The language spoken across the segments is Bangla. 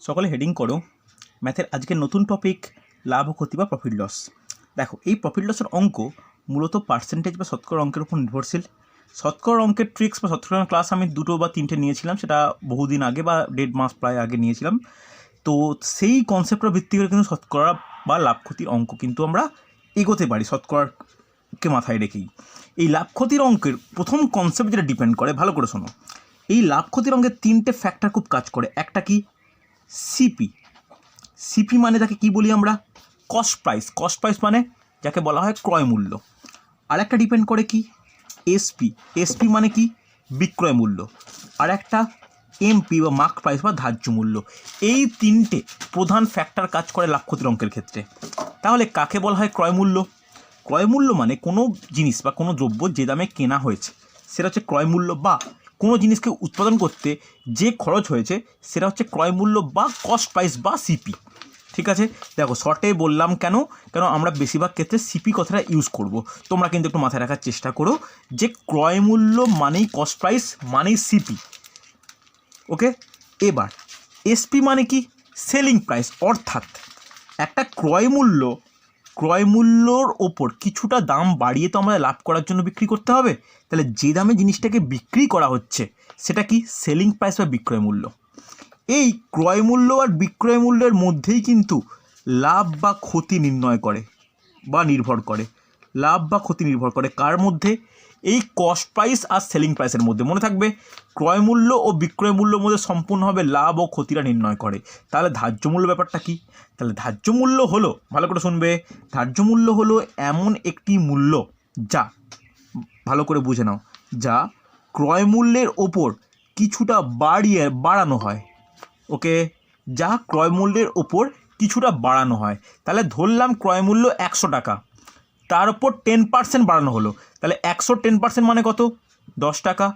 সকলে হেডিং করো ম্যাথের আজকের নতুন টপিক লাভ ও ক্ষতি বা প্রফিট লস। দেখো, এই প্রফিট লসের অঙ্ক মূলত পার্সেন্টেজ বা শতকরা অঙ্কের উপর নির্ভরশীল। শতকরা অঙ্কের ট্রিক্স বা শতকরা ক্লাস আমি 2 বা 3টে নিয়েছিলাম, সেটা বহুদিন আগে বা 1.5 মাস প্রায় আগে নিয়েছিলাম। তো সেই কনসেপ্টের ভিত্তি করে কিন্তু শতকরা বা লাভ ক্ষতির অঙ্ক কিন্তু আমরা এগোতে পারি শতকরাকে মাথায় রেখেই। এই লাভ ক্ষতির অঙ্কের প্রথম কনসেপ্ট যেটা ডিপেন্ড করে, ভালো করে শোনো, এই লাভ ক্ষতির অঙ্কের 3টে ফ্যাক্টর খুব কাজ করে। একটা কি? সিপি। সিপি মানে তাকে কি বলি আমরা? Cost price. কস্ট প্রাইস মানে যাকে বলা হয় ক্রয় মূল্য। আর একটা ডিপেন্ড করে কি? এসপি। এসপি মানে কি? বিক্রয় মূল্য। আর একটা এমপি বা মার্ক প্রাইস বা ধার্য মূল্য। এই 3টে প্রধান ফ্যাক্টর কাজ করে লাভ ক্ষতির অঙ্কের ক্ষেত্রে। তাহলে কাকে বলা হয় ক্রয় মূল্য? ক্রয় মূল্য মানে কোনো জিনিস বা কোনো দ্রব্য যে দামে কেনা হয়েছে সেটা হচ্ছে ক্রয় মূল্য, বা কোনো জিনিসকে উৎপাদন করতে যে খরচ হয়েছে সেটা হচ্ছে ক্রয় মূল্য বা কস্ট প্রাইস বা সিপি। ঠিক আছে, দেখো শর্টে বললাম কেন আমরা বেশিরভাগ ক্ষেত্রে সিপি কথাটা ইউজ করব। তোমরা কিন্তু একটু মাথায় রাখার চেষ্টা করো যে ক্রয় মূল্য মানেই কস্ট প্রাইস মানেই সিপি। ওকে, এবার এসপি মানে কি? Selling price. অর্থাৎ একটা ক্রয় মূল্যর ওপর কিছুটা দাম বাড়িয়ে তো আমরা লাভ করার জন্য বিক্রি করতে হবে। তাহলে যে দামে জিনিসটাকে বিক্রি করা হচ্ছে সেটা কি? সেলিং প্রাইস বা বিক্রয় মূল্য। এই ক্রয় মূল্য আর বিক্রয় মূল্যের মধ্যেই কিন্তু লাভ বা ক্ষতি নির্ণয় করে বা নির্ভর করে। লাভ বা ক্ষতি নির্ভর করে কার মধ্যে? এই কস্ট প্রাইস আর সেলিং প্রাইসের মধ্যে। মনে থাকবে, ক্রয় মূল্য ও বিক্রয় মূল্যের মধ্যে সম্পূর্ণভাবে লাভ ও ক্ষতিটা নির্ণয় করে। তাহলে ধার্য মূল্য ব্যাপারটা কি? তাহলে ধার্য মূল্য হলো, ভালো করে শুনবে, ধার্য মূল্য হলো এমন একটি মূল্য যা, ভালো করে বুঝে নাও, যা ক্রয় মূল্যের ওপর কিছুটা বাড়ানো হয়। ওকে, যা ক্রয় মূল্যের ওপর কিছুটা বাড়ানো হয়। তাহলে ধরলাম ক্রয় মূল্য 100 টাকা, তার ওপর 10% বাড়ানো হলো। তাহলে 100 10% মানে কত? 10 টাকা।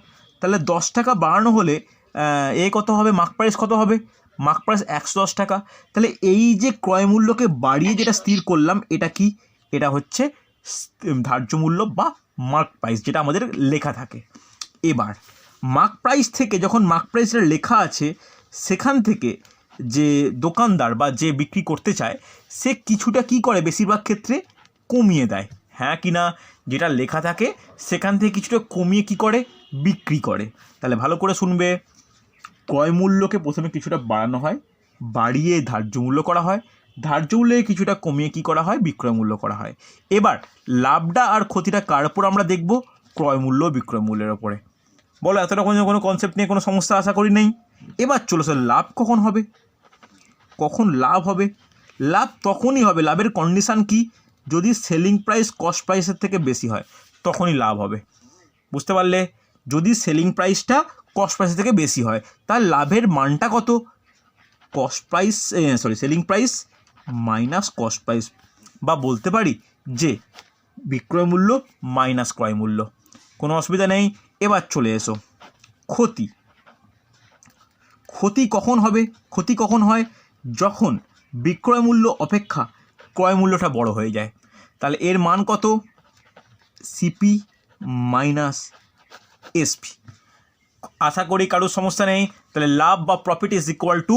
তাহলে 10 টাকা বাড়ানো হলে কত হবে? মার্ক প্রাইস কত হবে? মার্ক প্রাইস 110 টাকা। তাহলে এই যে ক্রয় মূল্যকে বাড়িয়ে যেটা স্থির করলাম, এটা কি? এটা হচ্ছে ধার্য মূল্য বা মার্ক প্রাইস, যেটা আমাদের লেখা থাকে। এবার মার্ক প্রাইস থেকে, যখন মার্ক প্রাইসটা লেখা আছে, সেখান থেকে যে দোকানদার বা যে বিক্রি করতে চায় সে কিছুটা কি করে? বেশিরভাগ ক্ষেত্রে কমিয়ে দেয়। হ্যাঁ কি না? যেটা লেখা থাকে সেখান থেকে কিছুটা কমিয়ে কি করে? বিক্রি করে। তাহলে ভালো করে শুনবে, ক্রয় মূল্যকে প্রথমে কিছুটা বাড়ানো হয়, বাড়িয়ে ধার্য মূল্য করা হয়, ধার্য মূল্যে কিছুটা কমিয়ে কি করা হয়? বিক্রয় মূল্য করা হয়। এবার লাভটা আর ক্ষতিটা কার উপর আমরা দেখব? ক্রয় মূল্য বিক্রয় মূল্যের ওপরে। বলো, এতটা কোনো কনসেপ্ট নিয়ে কোনো সমস্যা আশা করি নেই। এবার চলো স্যার, লাভ কখন হবে? কখন লাভ হবে? লাভ তখনই হবে, লাভের কন্ডিশান কি? যদি সেলিং প্রাইস কস্ট প্রাইসের থেকে বেশি হয় তখনই লাভ হবে। বুঝতে পারলে? যদি সেলিং প্রাইসটা কস্ট প্রাইসের থেকে বেশি হয় তার লাভের মানটা কত? Selling price minus cost price, বা বলতে পারি যে বিক্রয় মূল্য মাইনাস ক্রয় মূল্য। কোনো অসুবিধা নেই। এবার চলে এসো ক্ষতি। ক্ষতি কখন হবে? ক্ষতি কখন হয়? যখন বিক্রয় মূল্য অপেক্ষা ক্রয় মূল্যটা বড় হয়ে যায়। তাহলে এর মান কত? CP minus SP. আশা করি কারোর সমস্যা নেই। তাহলে লাভ বা profit is equal to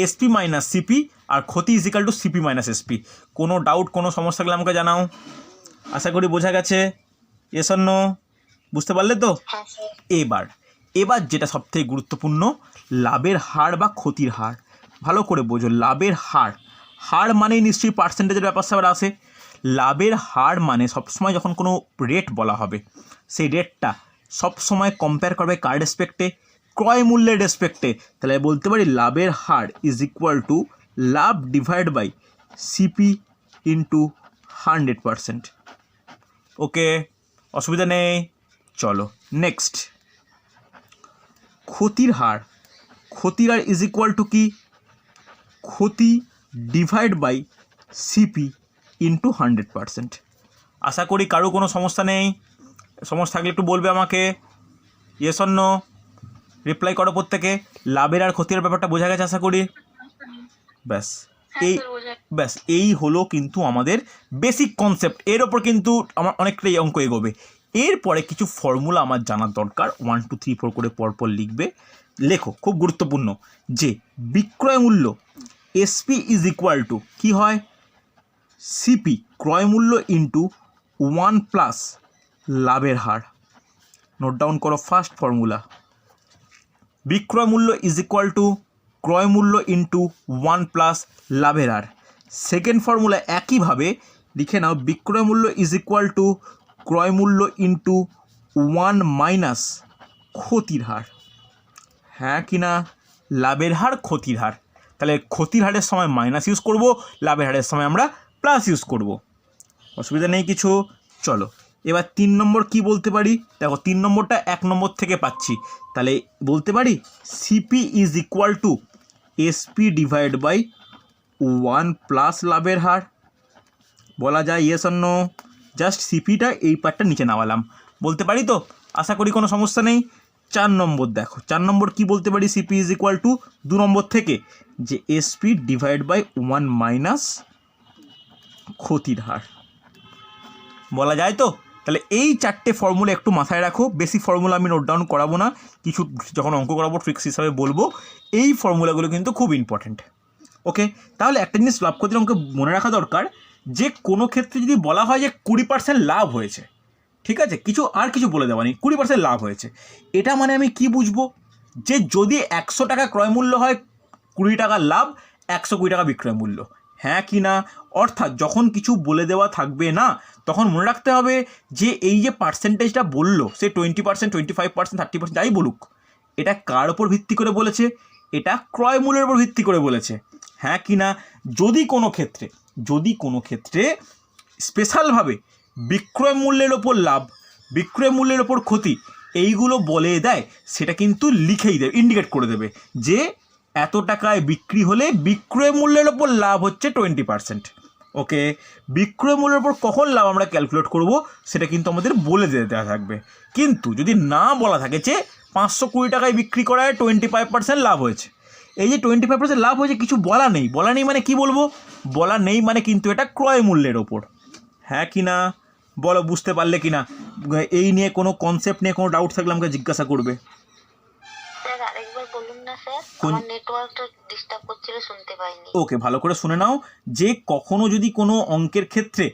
SP minus CP, আর ক্ষতি is equal to CP minus SP. কোনো ডাউট, কোনো সমস্যা গেলে আমাকে জানাও। আশা করি বোঝা গেছে? Yes or no? বুঝতে পারলে তো? এবার যেটা সবথেকে গুরুত্বপূর্ণ, লাভের হার বা ক্ষতির হার। ভালো করে বোঝো, লাভের হার মানেই নিশ্চয়ই পার্সেন্টেজের ব্যাপার স্যাপার আসে। লাভের হার মানে সবসময় যখন কোনো রেট বলা হবে সেই রেটটা সবসময় কম্পেয়ার করবে কার রেসপেক্টে? ক্রয় মূল্যের রেসপেক্টে। তাহলে বলতে পারি লাভের হার ইজ ইকুয়াল টু লাভ divide by CP into 100%। Okay, অসুবিধা নেই। চলো নেক্সট, ক্ষতির হার। ক্ষতির হার ইজ ইকুয়াল টু কি? ক্ষতি ডিভাইড বাই সিপি ইন্টু 100%। আশা করি কারো কোনো সমস্যা নেই। সমস্যা থাকলে একটু বলবে আমাকে। Yes or no? রিপ্লাই করো প্রত্যেকে। লাভের আর ক্ষতির ব্যাপারটা বোঝা গেছে আশা করি। এই হলো কিন্তু আমাদের বেসিক কনসেপ্ট। এর ওপর কিন্তু আমার অনেকটাই অঙ্ক এগোবে। এরপরে কিছু ফর্মুলা আমার জানার দরকার। 1 2 3 4 করে পরপর লিখবে। লেখো, খুব গুরুত্বপূর্ণ, যে বিক্রয় মূল্য এসপি ইজ ইকুয়াল টু কী হয়, সিপি ক্রয় মূল্য ইন্টু 1 + লাভের হার। নোট ডাউন করো ফার্স্ট ফর্মুলা, বিক্রয় মূল্য ইজ ইকুয়াল টু ক্রয় মূল্য ইন্টু 1 + লাভের হার। সেকেন্ড ফর্মুলা একইভাবে লিখে নাও, বিক্রয় মূল্য ইজ ইকুয়াল টু ক্রয় মূল্য ইন্টু 1 - ক্ষতির হার। হ্যাঁ কি না, লাভের হার ক্ষতির হার। তাহলে ক্ষতির হারের সময় মাইনাস ইউজ করব, লাভের হারের সময় আমরা প্লাস ইউজ করব, অসুবিধা নেই কিছু। চলো এবার 3 নম্বর কি বলতে পারি, দেখো 3 নম্বরটা 1 নম্বর থেকে পাচ্ছি, তাহলে বলতে পারি CP is equal to SP divide by 1 + লাভের হার। বলা যায় ইয়েস অর নো? জাস্ট সিপিটা এই পার্টটা নিচে নামালাম, বলতে পারি তো? আশা করি কোনো সমস্যা নেই। 4 নম্বর দেখো, 4 নম্বর কি বলতে পারি, সিপি ইজ ইকুয়াল টু 2 নম্বর থেকে যে এসপি ডিভাইড বাই 1 - ক্ষতির হার। বলা যায় তো? তাহলে এই 4টে ফর্মুলা একটু মাথায় রাখো, বেশি ফর্মুলা আমি নোট ডাউন করাবো না, কিছু যখন অঙ্ক করাবো ট্রিক্স হিসাবে বলবো। এই ফর্মুলাগুলো কিন্তু খুব ইম্পর্ট্যান্ট। ওকে, তাহলে একটা জিনিস লাভ ক্ষতির অঙ্কে মনে রাখা দরকার, যে কোনো ক্ষেত্রে যদি বলা হয় যে 20% লাভ হয়েছে, ঠিক আছে, কিছু বলে দেওয়া নেই, 20% লাভ হয়েছে, এটা মানে আমি কি বুঝবো, যে যদি 100 টাকা ক্রয় মূল্য হয়, 20 টাকা লাভ, 120 টাকা বিক্রয় মূল্য। হ্যাঁ কি না? অর্থাৎ যখন কিছু বলে দেওয়া থাকবে না, তখন মনে রাখতে হবে যে এই যে পার্সেন্টেজটা বললো, সে 20%, 25%, 30% যাই বলুক, এটা কার ওপর ভিত্তি করে বলেছে? এটা ক্রয় মূল্যের উপর ভিত্তি করে বলেছে। হ্যাঁ কি না? যদি কোনো ক্ষেত্রে স্পেশালভাবে বিক্রয় মূল্যের ওপর লাভ, বিক্রয় মূল্যের ওপর ক্ষতি এইগুলো বলে দেয়, সেটা কিন্তু লিখেই দেবে, ইন্ডিকেট করে দেবে যে এত টাকায় বিক্রি হলে বিক্রয় মূল্যের ওপর লাভ হচ্ছে 20%। ওকে, বিক্রয় মূল্যের ওপর কখন লাভ আমরা ক্যালকুলেট করব সেটা কিন্তু আমাদের বলে দেওয়া থাকবে। কিন্তু যদি না বলা থাকে যে 520 টাকায় বিক্রি করায় 25% লাভ হয়েছে, এই যে 25% লাভ হয়েছে কিছু বলা নেই মানে কি বলবো, বলা নেই মানে কিন্তু এটা ক্রয় মূল্যের ওপর। হ্যাঁ কি না? বলো বুঝতে পারলে কি না? এই নিয়ে কোনো কনসেপ্ট নিয়ে কোনো ডাউট থাকলে আমাকে জিজ্ঞাসা করবে। ওকে, ভালো করে শুনে নাও, যে কখনো যদি কোনো অঙ্কের ক্ষেত্রে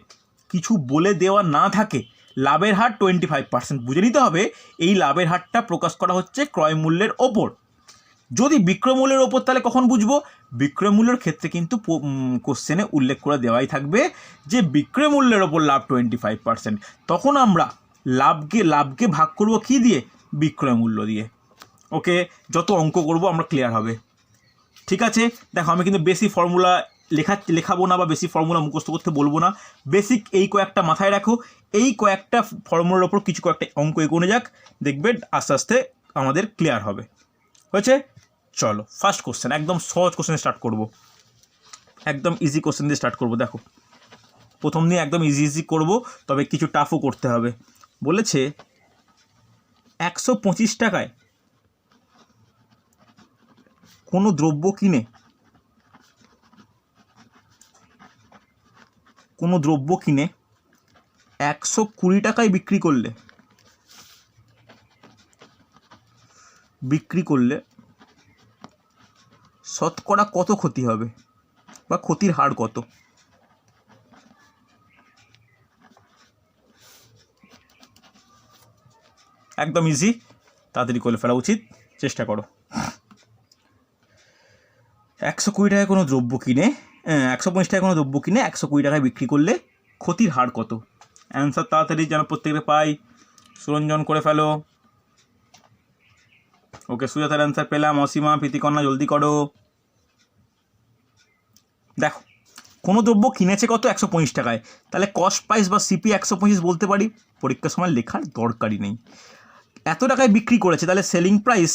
কিছু বলে দেওয়া না থাকে, লাভের হার 25%, বুঝে নিতে হবে এই লাভের হারটা প্রকাশ করা হচ্ছে ক্রয় মূল্যের ওপর। যদি বিক্রয় মূল্যের ওপর, তাহলে কখন বুঝবো? বিক্রয় মূল্যের ক্ষেত্রে কিন্তু কোশ্চেনে উল্লেখ করে দেওয়াই থাকবে যে বিক্রয় মূল্যের ওপর লাভ 25%, তখন আমরা লাভকে ভাগ করব কি দিয়ে? বিক্রয় মূল্য দিয়ে। ওকে, যত অঙ্ক করব আমরা ক্লিয়ার হবে। ঠিক আছে, দেখো আমি কিন্তু বেশি ফর্মুলা লেখাবো না বা বেশি ফর্মুলা মুখস্থ করতে বলবো না, বেসিক এই কয়েকটা মাথায় রাখো, এই কয়েকটা ফর্মুলার ওপর কিছু কয়েকটা অঙ্ক এগোনো যাক, দেখবে আস্তে আস্তে আমাদের ক্লিয়ার হবে। হয়েছে? চলো ফার্স্ট কোশ্চেন, একদম সহজ কোশ্চেন স্টার্ট করব, একদম ইজি কোশ্চেন দিয়ে স্টার্ট করব। দেখো প্রথম দিন একদম ইজি করব, তবে কিছু টাফও করতে হবে। বলেছে 125 টাকায় কোনো দ্রব্য কিনে 120 টাকায় বিক্রি করলে শতকরা কত ক্ষতি হবে বা ক্ষতির হার কত? একদম ইজি, তাড়াতাড়ি করে ফেলা উচিত, চেষ্টা করো। 120 টাকায় কোনো দ্রব্য কিনে 150 টাকায় কোনো দ্রব্য কিনে 120 টাকায় বিক্রি করলে ক্ষতির হার কত? অ্যান্সার তাড়াতাড়ি যেন প্রত্যেকে পাই, সুরঞ্জন করে ফেলো। ওকে, সুজাতার অ্যান্সার পেলাম, অসীমা, প্রীতিকন্যা জলদি করো। দেখো কোনো দ্রব্য কিনেছে কত? 125 টাকায়, তাহলে কস্ট প্রাইস বা সিপি 125 বলতে পারি, পরীক্ষার সময় লেখার দরকারই নেই। এত টাকায় বিক্রি করেছে, তাহলে সেলিং প্রাইস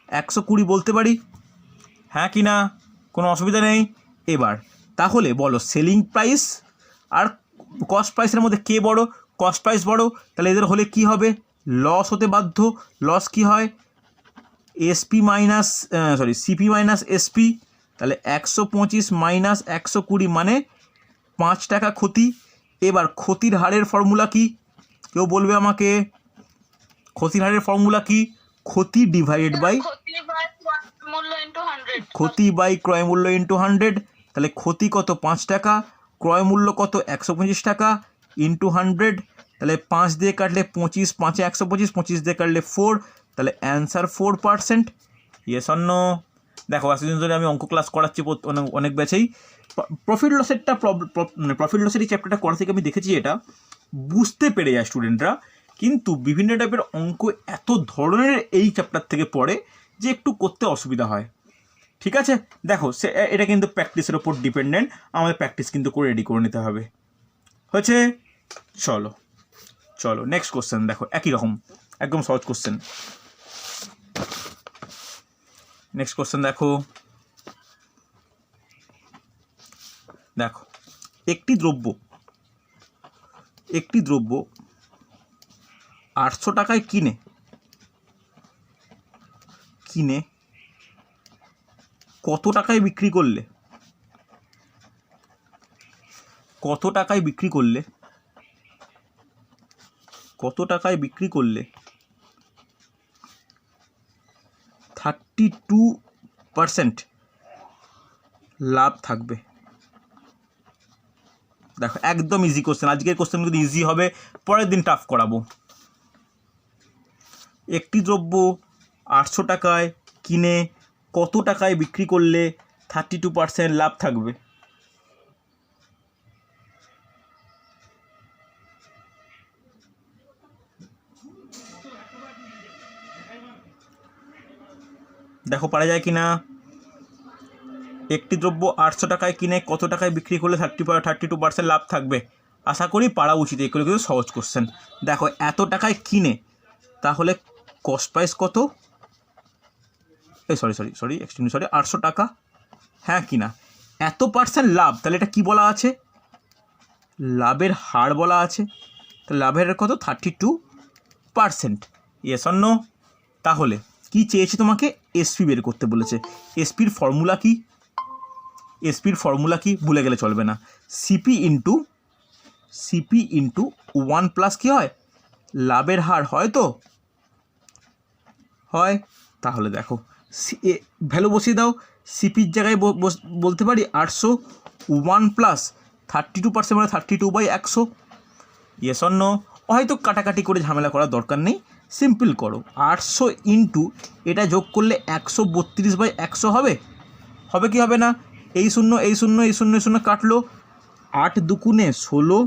120 বলতে পারি। হ্যাঁ কি না? কোনো অসুবিধা নেই। এবার তাহলে বলো সেলিং প্রাইস আর কস্ট প্রাইসের মধ্যে কে বড়? কস্ট প্রাইস বড়, তাহলে এদের হলে কি হবে? লস হতে বাধ্য। লস কি হয়? সিপি মাইনাস এসপি, তাহলে 125 মাইনাস 120 মানে 5 টাকা ক্ষতি। এবার ক্ষতির হারের ফর্মুলা কি? কেউ বলবে আমাকে ক্ষতির হারের ফর্মুলা কি? ক্ষতি ডিভাইডেড বাই মূল্য ইনটু 100, ক্ষতি বাই ক্রয় মূল্য ইন্টু 100, তাহলে ক্ষতি কত 5 টাকা, ক্রয় মূল্য কত 125 টাকা ইন্টু 100, তাহলে 5 দিয়ে কাটলে 25, 5 এ 125, 25 দিয়ে কাটলে 4, তাহলে অ্যান্সার 4%। Yes or no? দেখো এতদিন ধরে আমি অঙ্ক ক্লাস করাচ্ছি অনেক ব্যাচেই, প্রফিট লসেরটা প্রফিট লসের এই চ্যাপ্টারটা করা থেকে আমি দেখেছি এটা বুঝতে পেরে যায় স্টুডেন্টরা, কিন্তু বিভিন্ন টাইপের অঙ্ক এত ধরনের এই চ্যাপ্টার থেকে পড়ে যে একটু করতে অসুবিধা হয়। ঠিক আছে, দেখো এটা কিন্তু প্র্যাকটিসের ওপর ডিপেন্ডেন্ট, আমাদের প্র্যাকটিস কিন্তু করে রেডি করে নিতে হবে। হয়েছে? চলো চলো নেক্সট কোশ্চেন দেখো, একই রকম একদম সহজ কোশ্চেন। নেক্সট কোশ্চেন দেখো, দেখো একটি দ্রব্য 800 টাকায় কিনে কত টাকায় বিক্রি করলে 32% লাভ থাকবে। দেখো একদম ইজি কোশ্চেন, আজকের কোশ্চেনগুলো ইজি হবে, পরের দিন টাফ করাবো। একটি দ্রব্য 800 টাকায় কিনে কত টাকায় বিক্রি করলে 32% লাভ থাকবে? দেখো পারা যায় কি না? একটি দ্রব্য 800 টাকায় কিনে কত টাকায় বিক্রি করলে 32% লাভ থাকবে। আশা করি পারা উচিত, এগুলো কিন্তু সহজ কোশ্চেন। দেখো এত টাকায় কিনে, তাহলে কস্ট প্রাইস কত? সরি 800 টাকা, হ্যাঁ কিনা, এত পার্সেন্ট লাভ, তাহলে এটা কি বলা আছে? লাভের হার বলা আছে। তো লাভের কত? 32%। Yes or no? তাহলে কি চেয়েছে তোমাকে? এসপি বের করতে বলেছে। এসপির ফর্মুলা কি? ভুলে গেলে চলবে না। সিপি ইন্টু 1 প্লাস কী হয়? লাভের হার হয় তো হয়। তাহলে দেখো ভ্যালু বসিয়ে দাও, সিপির জায়গায় বলতে পারি 800, 1 প্লাস 32% মানে 32/100। Yes or no? হয়তো কাটাকাটি করে ঝামেলা করার দরকার নেই, সিম্পল করো। 800 ইন্টু এটা যোগ করলে 132/100 হবে কি হবে না? এই শূন্য কাটলো, 8 দুগুণে 16,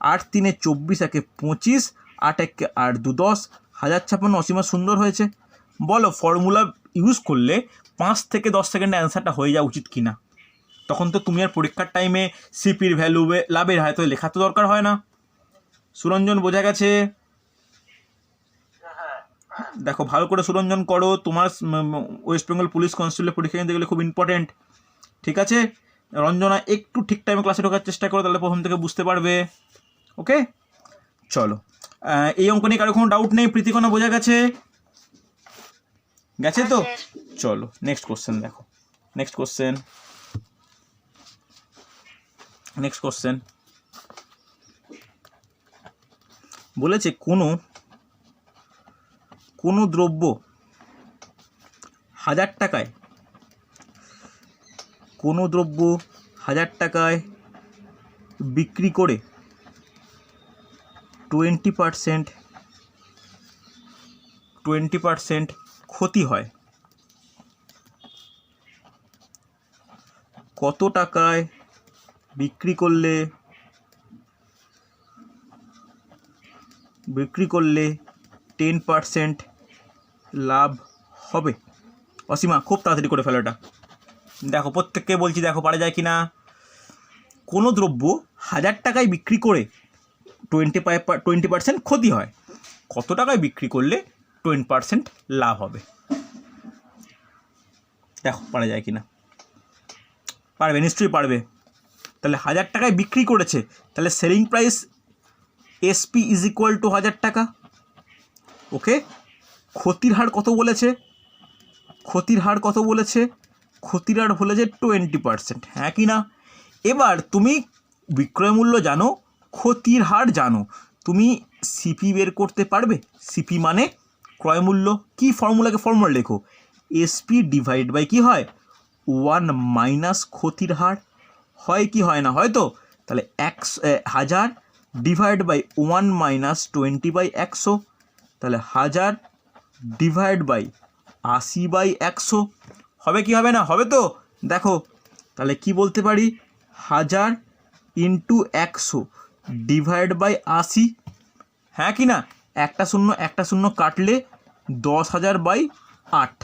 8 তিনে 24, 1 25, 8 1 8 2 10, 1056 অসীমা সুন্দর হয়েছে। বলো ফর্মুলা ইউজ করলে 5 থেকে 10 সেকেন্ডে অ্যান্সারটা হয়ে যাওয়া উচিত কি না? তখন তো তুমি আর পরীক্ষার টাইমে সিপির ভ্যালু লাভের হয়তো লেখা তো দরকার হয় না। সুরঞ্জন বোঝা গেছে? দেখো ভালো করে সুরঞ্জন করো, তোমার ওয়েস্ট বেঙ্গল পুলিশ কনস্টেবলের পরীক্ষা নিতে গেলে খুব ইম্পর্টেন্ট। ঠিক আছে, রঞ্জনা একটু ঠিক টাইমে ক্লাসে ঢোকার চেষ্টা করো, তাহলে প্রথম থেকে বুঝতে পারবে। ওকে চলো, এই অঙ্ক নিয়ে কারো কোনো ডাউট নেই? প্রীতিকণা বোঝা গেছে তো? চলো নেক্সট কোশ্চেন দেখো, নেক্সট কোশ্চেন বলেছে কোনো দ্রব্য 1000 টাকায় বিক্রি করে 20% ক্ষতি হয়। কত টাকায় বিক্রি করলে 10% লাভ হবে? অসীমা খুব তাড়াতাড়ি করে ফেলো এটা। দেখো প্রত্যেককে বলছি, দেখো পারা যায় কি না? কোনো দ্রব্য 1000 টাকায় বিক্রি করে 20% ক্ষতি হয়, কত টাকায় বিক্রি করলে 20% লাভ হবে? দেখো পারা যায় কি না? পারবে, নিশ্চয়ই পারবে। তাহলে 1000 টাকায় বিক্রি করেছে, তাহলে selling price SP is equal two 1000 টাকা। ওকে, ক্ষতির হার কত বলেছে? ক্ষতির হার বলেছে 20%, হ্যাঁ কি না? এবার তুমি বিক্রয় মূল্য জানো, ক্ষতির হার জানো, তুমি সিপি বের করতে পারবে? সিপি মানে ক্রয় মূল্য। কি ফর্মুলা লেখো, এসপি ডিভাইড বাই কী হয় 1 মাইনাস ক্ষতির হার হয় কি হয় না, হয়তো। তাহলে 1000 ডিভাইড বাই 1 মাইনাস 20/100, তাহলে 1000 ডিভাইড বাই 80/100 হবে কি হবে না, হবে তো। দেখো তাহলে কি বলতে পারি 1000 ইন্টু 100 ডিভাইড বাই 80, হ্যাঁ কি না, একটা শূন্য কাটলে 10,000/8।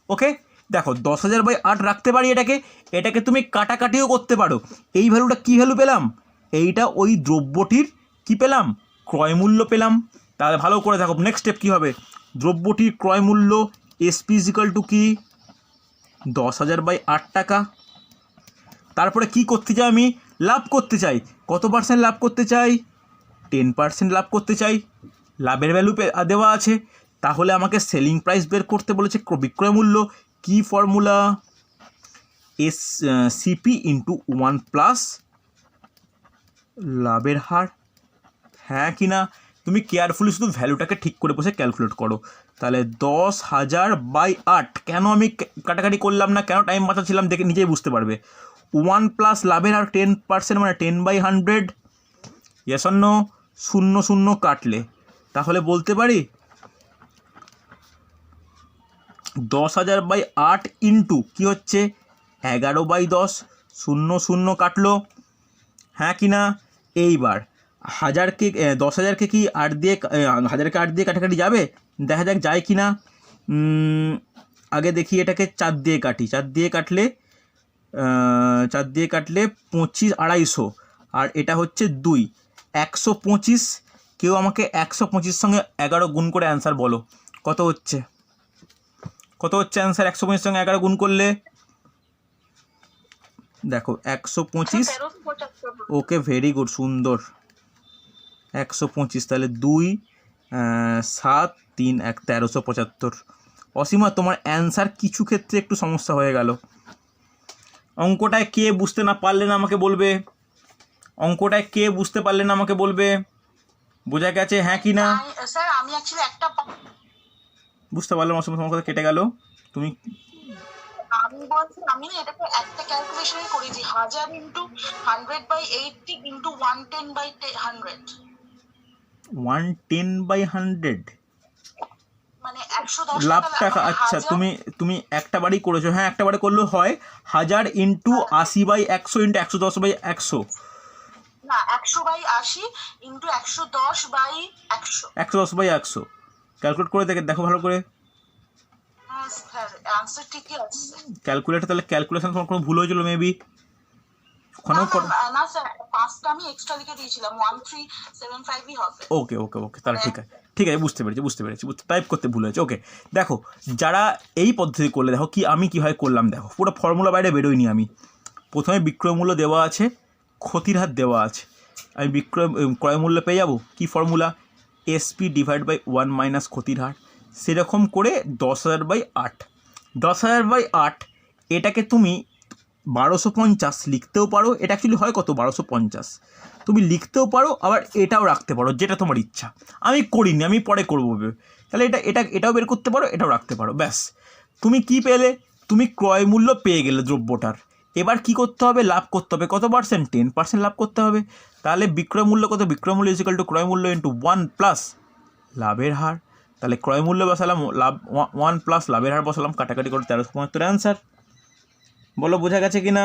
ওকে, দেখো 10,000/8 রাখতে পারি এটাকে তুমি কাটাকাটিও করতে পারো। এই ভ্যালুটা কী ভ্যালু পেলাম, এইটা ওই দ্রব্যটির কি পেলাম, ক্রয় মূল্য পেলাম। তাহলে ভালো করে দেখো নেক্সট স্টেপ কী হবে, দ্রব্যটির ক্রয় মূল্য এসপি ইজিক্যাল টু কি 10,000/8 টাকা। তারপরে কি করতে চাই, আমি লাভ করতে চাই। কত পার্সেন্ট লাভ করতে চাই, 10% লাভ করতে চাই। লাভের ভ্যালু দেওয়া আছে, তাহলে আমাকে সেলিং প্রাইস বের করতে বলেছে, বিক্রয় মূল্য। কি ফর্মুলা, সিপি ইন্টু 1 প্লাস লাভের হার, হ্যাঁ কি না। তুমি কেয়ারফুলি শুধু ভ্যালুটাকে ঠিক করে বসে ক্যালকুলেট করো। তাহলে 10,000/8, কেন আমি কাটাকাটি করলাম না, কেন টাইম বাঁচাচ্ছিলাম দেখে নিজেই বুঝতে পারবে। 1 প্লাস লাভের হার 10% মানে 10/100, ইয়েস অর নো, 0 কাটলে তাহলে বলতে পারি 10,000/8 ইন্টু কী হচ্ছে 11/10, 0 কাটলো, হ্যাঁ কি না। এইবার 10,000কে কি 8 দিয়ে 1000কে 8 দিয়ে কাটাকাটি যাবে, দেখা যাক যায় কি না। আগে দেখি এটাকে 4 দিয়ে কাটি, 4 দিয়ে কাটলে 25 250, আর এটা হচ্ছে 2 125। কেউ আমাকে 125 সঙ্গে 11 গুণ করে অ্যান্সার বলো, কত হচ্ছে অ্যান্সার 125 সঙ্গে 11 গুণ করলে, দেখো 125, ওকে ভেরি গুড, সুন্দর। 125, তাহলে 2 7 3 1 1375। অসীমা, তোমার অ্যান্সার কিছু ক্ষেত্রে একটু সমস্যা হয়ে গেল। অঙ্কটায় কে বুঝতে না পারলেন আমাকে বলবে, বোঝা গেছে হ্যাঁ কি না। স্যার আমি অ্যাকচুয়ালি একটা বুঝতে পারলাম, অসীমা তোমার কথা কেটে গেল। তুমি আমি বলছি আমি না এটাকে একটা ক্যালকুলেশনই করেছি 1000 ইন্টু 100/80 ইন্টু 110/100, 110/100 মানে 110 লাভ টাকা। টাকা। আচ্ছা, তুমি একটা বারই করেছো, হ্যাঁ একটা বারে করলেও হয়। 1000 ইন্টু 80/100 ইন্টু 110/100, না 100/80 ইন্টু 110/100, 110/100 ক্যালকুলেট করে দেখো ভালো করে স্যার অ্যান্সার ঠিকই আছে। ক্যালকুলেটর, তাহলে ক্যালকুলেশন তোমার কোনো ভুল হয়েছিল মেবি ওখানেও। না স্যার 5টা আমি এক্সট্রা লিখে দিয়েছিলাম, 1375ই হবে। ওকে তাহলে ঠিক আছে বুঝতে পেরেছি টাইপ করতে ভুল হয়েছে। ওকে, দেখো যারা এই পদ্ধতি করলে, দেখো কি আমি কীভাবে করলাম, দেখো পুরো ফর্মুলা বাইরে বেরোয়নি আমি। প্রথমে বিক্রয় মূল্য দেওয়া আছে, ক্ষতির হার দেওয়া আছে, আমি ক্রয় মূল্য পেয়ে যাবো। কি formula, SP divide by 1 minus ক্ষতির হার। সেরকম করে 10,000/8, 10,000/8 এটাকে তুমি 1250 লিখতেও পারো। এটা অ্যাকচুয়ালি হয় কত, 1250 তুমি লিখতেও পারো, আবার এটাও রাখতে পারো, যেটা তোমার ইচ্ছা। আমি করিনি, আমি পরে করবো। তাহলে এটাও বের করতে পারো, এটাও রাখতে পারো। ব্যাস, তুমি কি পেলে, তুমি ক্রয় মূল্য পেয়ে গেলে দ্রব্যটার। এবার কি করতে হবে, লাভ করতে হবে। কত পার্সেন্ট, 10% লাভ করতে হবে। তাহলে বিক্রয় মূল্য কত, বিক্রয় মূল্য ইজিক্যাল টু ক্রয় মূল্য ইন্টু 1 প্লাস লাভের হার। তাহলে ক্রয় মূল্য বসালাম, লাভ 1 প্লাস লাভের হার বসালাম, কাটাকাটি করে 1375 অ্যান্সার। বলো বোঝা গেছে কি না,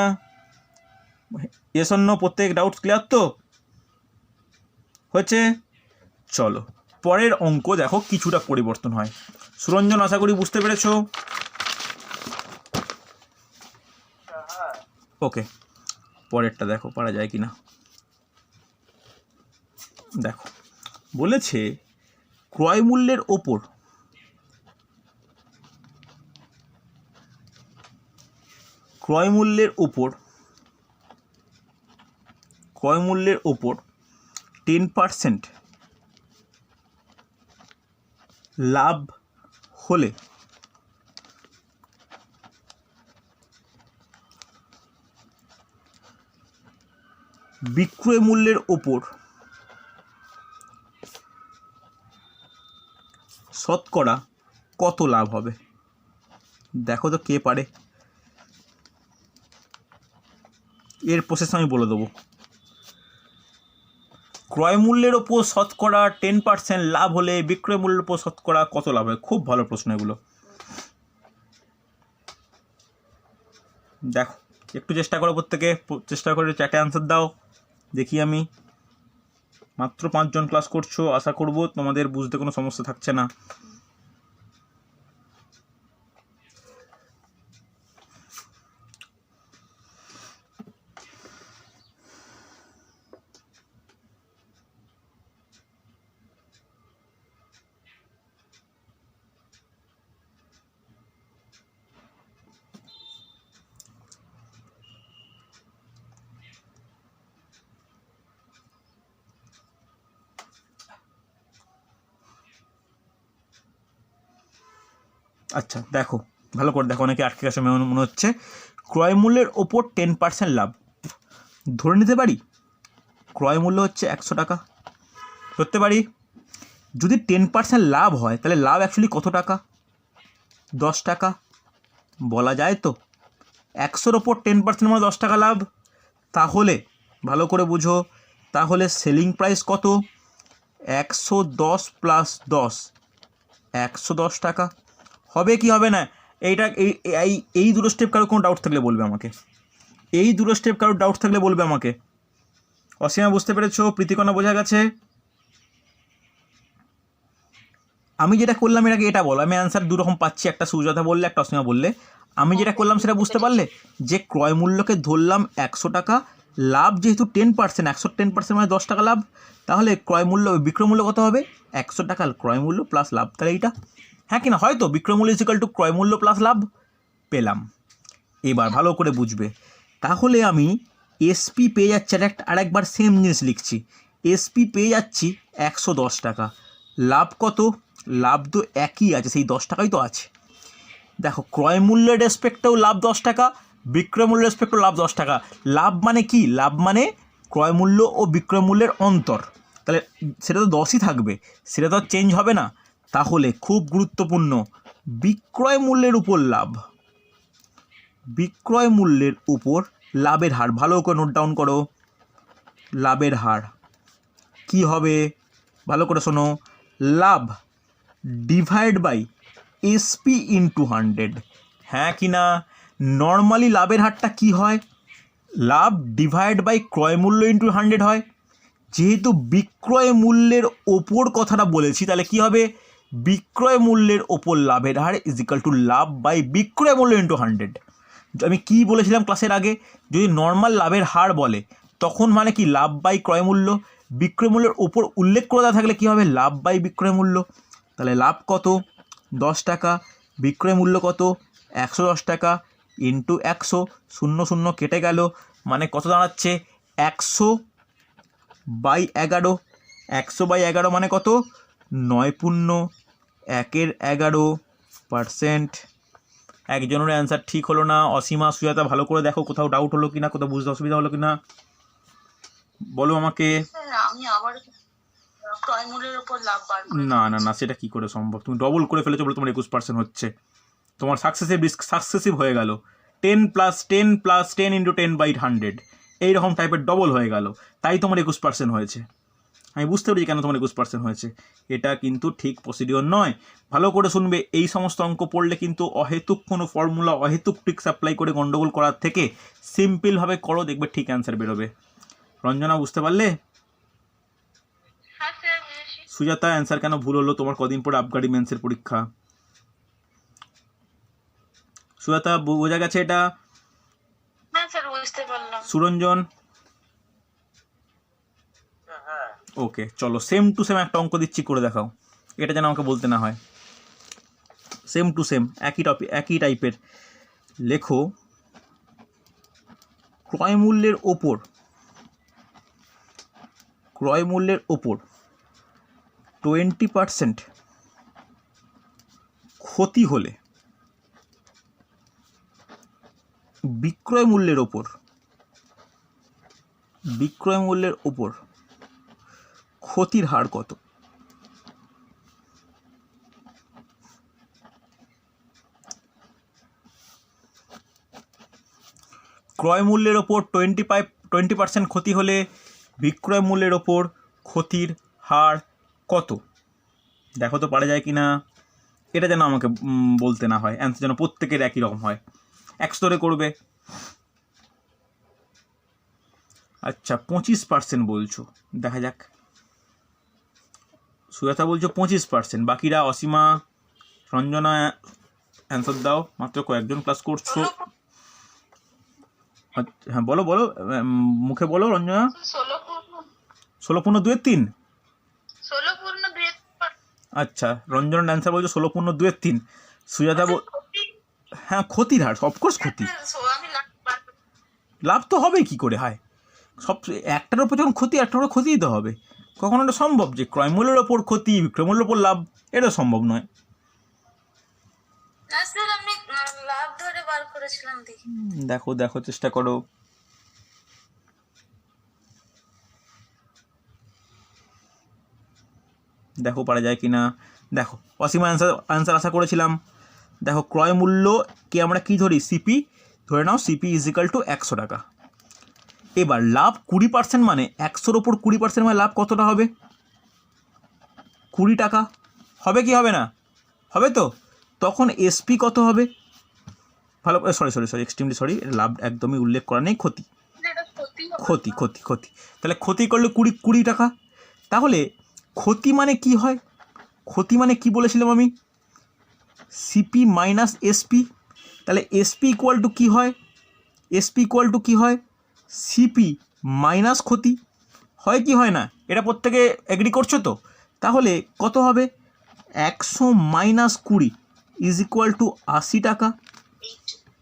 ইয়েস অর নো, প্রত্যেক ডাউটস ক্লিয়ার তো হয়েছে। চলো পরের অঙ্ক দেখো কিছুটা পরিবর্তন হয়। সুরঞ্জন আশা করি বুঝতে পেরেছো। ওকে, পরেরটা দেখো পারা যায় কি না। দেখো বলেছে ক্রয় মূল্যের ওপর ক্রয় মূল্যের ওপর 10% লাভ হলে বিক্রয় মূল্যের ওপর শতকরা কত লাভ হবে। দেখো তো কে পারে। এর প্রসেস আমি বলে দেবো। ক্রয় মূল্যের ওপর শতকরা 10% লাভ হলে বিক্রয় মূল্যের ওপর শতকরা কত লাভ হয়? খুব ভালো প্রশ্ন এগুলো। দেখো একটু চেষ্টা করো, প্রত্যেকে চেষ্টা করে চ্যাটে অ্যান্সার দাও। দেখি আমি, মাত্র 5 জন ক্লাস করছো, আশা করব তোমাদের বুঝতে কোনো সমস্যা থাকছে না। আচ্ছা দেখো, ভালো করে দেখো, অনেকে আটকে গেছে মনে হচ্ছে। ক্রয় মূল্যের ওপর 10% লাভ, ধরে নিতে পারি ক্রয় মূল্য হচ্ছে 100 টাকা, ধরতে পারি। যদি 10% লাভ হয় তাহলে লাভ অ্যাকচুয়ালি কত টাকা? 10 টাকা, বলা যায় তো। 100-র ওপর 10% মানে 10 টাকা লাভ। তাহলে ভালো করে বুঝো, তাহলে সেলিং প্রাইস কত? 110 প্লাস 10, 110 টাকা। হবে কি হবে না? এইটা এই দুটো স্টেপ কারো কোনো ডাউট থাকলে বলবে আমাকে। এই দুটো স্টেপ কারোর ডাউট থাকলে বলবে আমাকে। অসীমা বুঝতে পেরেছো? প্রীতিকণা বোঝা গেছে? আমি যেটা করলাম এর আগে এটা বলো, আমি অ্যান্সার দুরকম পাচ্ছি, একটা সুজাতা বললে, একটা অসীমা বললে। আমি যেটা করলাম সেটা বুঝতে পারলে? যে ক্রয় মূল্যকে ধরলাম 100 টাকা, লাভ যেহেতু 10%, 110% মানে 10 টাকা লাভ, তাহলে ক্রয় মূল্য বিক্রয় মূল্য কত হবে? 100 টাকা ক্রয় মূল্য প্লাস লাভ। তাহলে এইটা হ্যাঁ কিনা? হয়তো বিক্রয় মূল্য ইজিক্যাল টু ক্রয় মূল্য প্লাস লাভ পেলাম। এবার ভালো করে বুঝবে। তাহলে আমি এসপি পেয়ে যাচ্ছি, আরেকবার সেম জিনিস লিখছি। এসপি পেয়ে যাচ্ছি 110 টাকা, লাভ কত? লাভ তো একই আছে, সেই 10 টাকাই তো আছে। দেখো ক্রয় মূল্যের রেসপেক্টেও লাভ 10 টাকা, বিক্রয় মূল্যের রেসপেক্টেও লাভ 10 টাকা। লাভ মানে কি? লাভ মানে ক্রয় মূল্য ও বিক্রয় মূল্যের অন্তর, তাহলে সেটা তো 10ই থাকবে, সেটা তো চেঞ্জ হবে না। তাহলে খুব গুরুত্বপূর্ণ, বিক্রয় মূল্যের উপর লাভ, বিক্রয় মূল্যের উপর লাভের হার, ভালো করে নোট ডাউন করো। লাভের হার কি হবে? ভালো করে শোনো, লাভ ডিভাইড বাই এসপি ইন্টু 100। হ্যাঁ কি না? নর্মালি লাভের হারটা কি হয়? লাভ ডিভাইড বাই ক্রয় মূল্য ইন্টু 100 হয়। যেহেতু বিক্রয় মূল্যের ওপর কথাটা বলেছি, তাহলে কি হবে? বিক্রয় মূল্যের ওপর লাভের হার ইজিক্যাল টু লাভ বাই বিক্রয় মূল্য ইন্টু 100। আমি কি বলেছিলাম ক্লাসের আগে? যদি নর্মাল লাভের হার বলে তখন মানে কি লাভ বাই ক্রয় মূল্য, বিক্রয় মূল্যের ওপর উল্লেখ করে দেওয়া থাকলে কী হবে? লাভ বাই বিক্রয় মূল্য। তাহলে লাভ কত? 10 টাকা, বিক্রয় মূল্য কত? 110 টাকা, ইন্টু 100, 0 0 কেটে গেল, মানে কত দাঁড়াচ্ছে? 100/11। 100/11 মানে কত? 9.1%। একজনের অ্যান্সার ঠিক হলো না। অসীমা, সুজাতা ভালো করে দেখো কোথাও ডাউট হলো কি না, কোথাও বুঝতে অসুবিধা হলো কি না, বলো আমাকে। আমি আবার ক্রয় মূল্যের উপর লাভ বার করে না না না, সেটা কি করে সম্ভব? তুমি ডবল করে ফেলেছো বলে তোমার 21% হচ্ছে। তোমার সাকসেসিভ হয়ে গেল। 10 + 10 + 10 × 10/100 এইরকম টাইপের ডবল হয়ে গেল, তাই তোমার 21% হয়েছে। আমি বুঝতে পেরেছি কেন তোমার 21% হয়েছে। এটা কিন্তু ঠিক প্রসিডিওর নয়। ভালো করে শুনবে, এই সমস্ত অঙ্ক পড়লে কিন্তু অহেতুক কোনো ফর্মুলা, অহেতুক ট্রিক্স অ্যাপ্লাই করে গন্ডগোল করার থেকে সিম্পলভাবে করো, দেখবে ঠিক অ্যান্সার বেরোবে। রঞ্জনা বুঝতে পারলে? সুজাতা অ্যান্সার কেন ভুল হলো? তোমার কদিন পরে আবগারি মেন্সের পরীক্ষা। সুজাতা বোঝা গেছে এটা? হ্যাঁ স্যার, বুঝতে পারলাম। সুরঞ্জন? ওকে, চলো সেম টু সেম একটা অঙ্ক দিচ্ছি, করে দেখাও। এটা যেন আমাকে বলতে না হয়। সেম টু সেম একই টপিক, একই টাইপের। লেখো, ক্রয় মূল্যের ওপর 20% ক্ষতি হলে বিক্রয় মূল্যের ওপর ক্ষতির হার কত? ক্রয় মূল্যের ওপর 20% ক্ষতি হলে বিক্রয় মূল্যের ওপর ক্ষতির হার কত? দেখো তো পারা যায় কি না। এটা যেন আমাকে বলতে না হয়, অ্যান্সার যেন প্রত্যেকের একই রকম হয়। 100 ধরে করবে। আচ্ছা 25% বলছো, দেখা যাক। সুজাতা বলছো 25%, বাকিরা অসীমা, রঞ্জনা অ্যান্সার দাও, মাত্র কয়েকজন ক্লাস করছো। হ্যাঁ বলো বলো, মুখে বলো রঞ্জনা। 16.2/3। আচ্ছা রঞ্জনার অ্যান্সার বলছো 16.2/3। সুজাতা হ্যাঁ ক্ষতির হার, অফকোর্স ক্ষতি। লাভ তো হবেই কী করে হয়, সব একটার ওপর যখন ক্ষতি একটার ওপর ক্ষতিই তো হবে। কখনো এটা সম্ভব যে ক্রয় মূল্যের ওপর ক্ষতি বিক্রয় মূল্যের ওপর লাভ? এটা সম্ভব নয়। দেখো দেখো চেষ্টা করো। দেখো পারা যায় কি না। দেখো অসীমা অ্যান্সার আশা করেছিলাম। দেখো ক্রয় মূল্যকে আমরা কি ধরি, সিপি ধরে নাও, সিপি = 100 টাকা। এবার লাভ 20%, মানে 100-র ওপর 20% মানে লাভ কতটা হবে? 20 টাকা হবে কি হবে না? হবে তো। তখন এসপি কত হবে? ভালো সরি এক্সট্রিমলি সরি, লাভ একদমই উল্লেখ করা নেই, ক্ষতি ক্ষতি ক্ষতি ক্ষতি। তাহলে ক্ষতি করলে 20 টাকা। তাহলে ক্ষতি মানে কি হয়? ক্ষতি মানে কি বলেছিলাম আমি? CP minus SP. তাহলে এসপি ইকুয়াল টু কী হয়? এসপি ইকুয়াল টু কী হয়? সিপি মাইনাস ক্ষতি। হয় কি হয় না? এটা প্রত্যেকে এগ্রি করছো তো? তাহলে কত হবে? 100 - 20 = 80 টাকা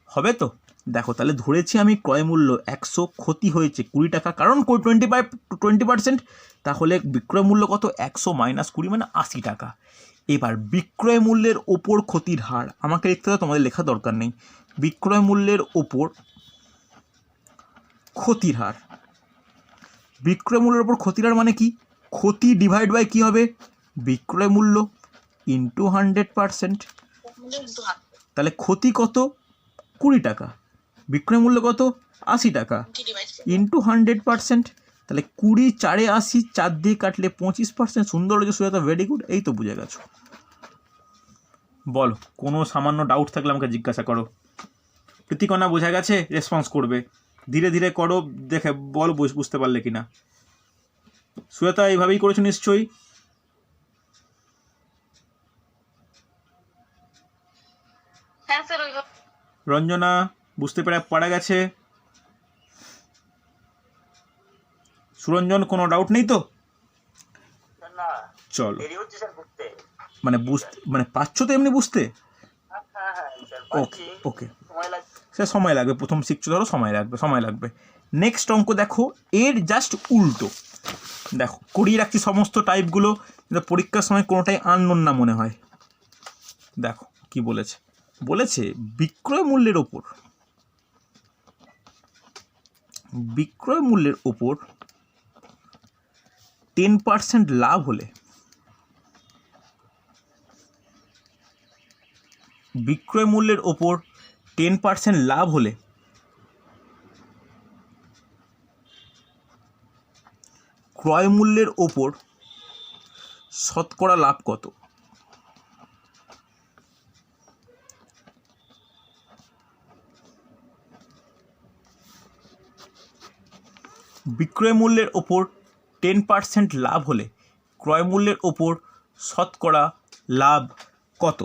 হবে তো। দেখো তাহলে ধরেছি আমি ক্রয় মূল্য 100, ক্ষতি হয়েছে 20 টাকা, কারণ 20%। তাহলে বিক্রয় মূল্য কত? 100 - 20 মানে 80 টাকা। এবার বিক্রয় মূল্যের ওপর ক্ষতির হার আমাকে লিখতে হবে, তোমাদের লেখা দরকার নেই। বিক্রয় মূল্যের ওপর ক্ষতির হার, বিক্রয় মূল্যের ওপর ক্ষতির হার মানে কি? ক্ষতি ডিভাইড বাই কী হবে? বিক্রয় মূল্য ইন্টু 100%। তাহলে ক্ষতি কত? 20 টাকা, বিক্রয় মূল্য কত? 80 টাকা, ইন্টু 100%। তাহলে 20 × 4 = 80, 4 দিয়ে কাটলে 25%। সুন্দর হয়েছে সুজাতা, ভেরি গুড। এই তো বুঝে গেছো। বলো কোনো সামান্য ডাউট থাকলে আমাকে জিজ্ঞাসা করো। প্রীতিকণা বোঝা গেছে? রেসপন্স করবে, ধীরে ধীরে করো, দেখে বলো বুঝতে পারলে কি না। সুজাতা এইভাবেই করেছো নিশ্চয়ই? রঞ্জনা বুঝতে পারা গেছে? সুরঞ্জন কোনো ডাউট নেই তো? চলো মানে পাচ্ছো তো এমনি বুঝতে? ওকে ওকে, সে সময় লাগবে, প্রথম শিখছো ধরো, সময় লাগবে। নেক্সট অঙ্ক দেখো, এর জাস্ট উল্টো। দেখো করিয়ে রাখছি সমস্ত টাইপগুলো, কিন্তু পরীক্ষার সময় কোনোটাই আননোন না মনে হয়। দেখো কি বলেছে বিক্রয় মূল্যের ওপর 10% লাভ হলে, বিক্রয় মূল্যের ওপর 10% লাভ হলে ক্রয় মূল্যের ওপর শতকরা লাভ কত? বিক্রয় মূল্যের ওপর 10% লাভ হলে ক্রয় মূল্যের ওপর শতকরা লাভ কত?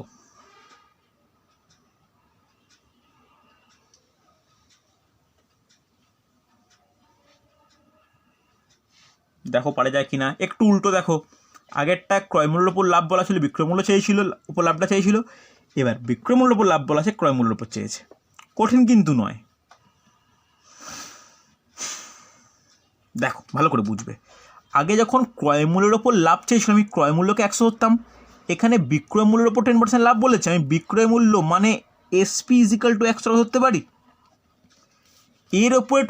দেখো পারা যায় কি না। একটু উল্টো দেখো, আগেরটা ক্রয় মূল্যের ওপর লাভ বলা ছিল, বিক্রয় মূল্য চেয়েছিল, উপর লাভটা চেয়েছিল। এবার বিক্রয় মূল্যের ওপর লাভ বলা আছে, ক্রয় মূল্যের ওপর চেয়েছে। কঠিন কিন্তু নয়, দেখো ভালো করে বুঝবে। আগে যখন ক্রয় মূল্যের ওপর লাভ চেয়েছিল, আমি ক্রয় মূল্যকে 100 ধরতাম। এখানে বিক্রয় মূল্যের ওপর 10% লাভ বলেছে, আমি বিক্রয় মূল্য মানে এসপি = 100 ধরতে পারি। এর ওপরে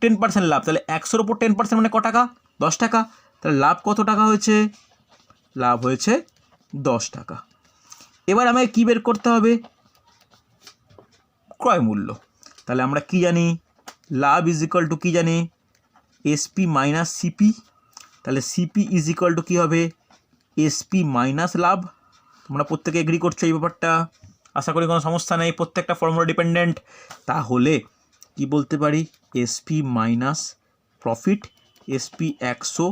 10% লাভ, তাহলে 100-র ওপর 10% মানে ক টাকা? 10 টাকা। তাহলে লাভ কত টাকা হয়েছে? লাভ হয়েছে 10 টাকা। এবার আমাকে কী বের করতে হবে? ক্রয় মূল্য। তাহলে আমরা কি জানি? লাভ ইজ ইকুয়াল টু কী জানি এসপি মাইনাস সিপি, তাহলে সিপি ইজ ইকুয়াল টু কী হবে এসপি মাইনাস লাভ। তোমরা প্রত্যেকে এগ্রি করছো এই ব্যাপারটা, আশা করি কোনো সমস্যা নেই, প্রত্যেকটা ফর্মুলা ডিপেন্ডেন্ট। তাহলে কি বলতে পারি SP minus profit, SP 100